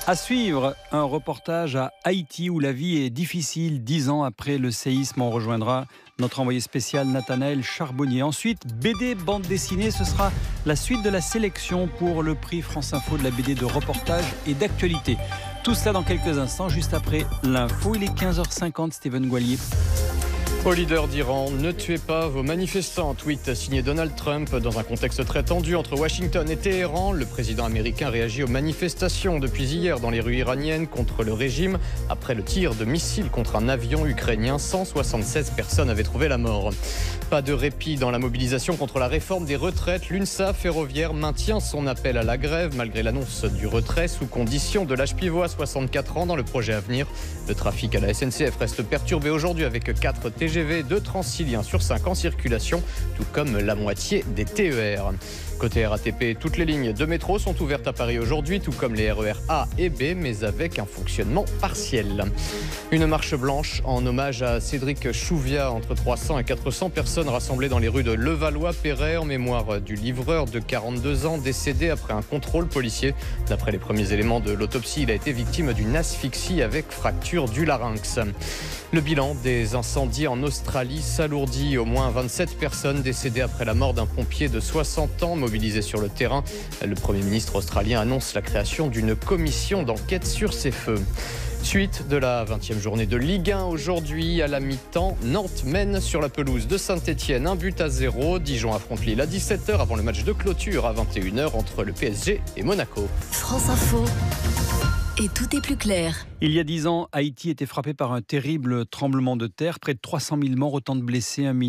À suivre, un reportage à Haïti où la vie est difficile 10 ans après le séisme. On rejoindra notre envoyé spécial Nathanaël Charbonnier. Ensuite, BD bande dessinée, ce sera la suite de la sélection pour le prix France Info de la BD de reportage et d'actualité. Tout cela dans quelques instants, juste après l'info. Il est 15h50, Steven Goualier. Au leader d'Iran, ne tuez pas vos manifestants. Tweet signé Donald Trump. Dans un contexte très tendu entre Washington et Téhéran, le président américain réagit aux manifestations depuis hier dans les rues iraniennes contre le régime. Après le tir de missiles contre un avion ukrainien, 176 personnes avaient trouvé la mort. Pas de répit dans la mobilisation contre la réforme des retraites. L'UNSA ferroviaire maintient son appel à la grève malgré l'annonce du retrait sous condition de l'âge pivot à 64 ans dans le projet à venir. Le trafic à la SNCF reste perturbé aujourd'hui avec 4 TGV, 2 Transiliens sur 5 en circulation, tout comme la moitié des TER. Côté RATP, toutes les lignes de métro sont ouvertes à Paris aujourd'hui, tout comme les RER A et B, mais avec un fonctionnement partiel. Une marche blanche en hommage à Cédric Chouviat. Entre 300 et 400 personnes rassemblées dans les rues de Levallois-Perret en mémoire du livreur de 42 ans décédé après un contrôle policier. D'après les premiers éléments de l'autopsie, il a été victime d'une asphyxie avec fracture du larynx. Le bilan des incendies en Australie s'alourdit. Au moins 27 personnes décédées après la mort d'un pompier de 60 ans mobilisé sur le terrain. Le Premier ministre australien annonce la création d'une commission d'enquête sur ces feux. Suite de la 20e journée de Ligue 1 aujourd'hui à la mi-temps. Nantes mène sur la pelouse de Saint-Etienne 1-0. Dijon affronte Lille à 17h avant le match de clôture à 21h entre le PSG et Monaco. France Info. Et tout est plus clair. Il y a 10 ans, Haïti était frappé par un terrible tremblement de terre. Près de 300 000 morts, autant de blessés, 1 million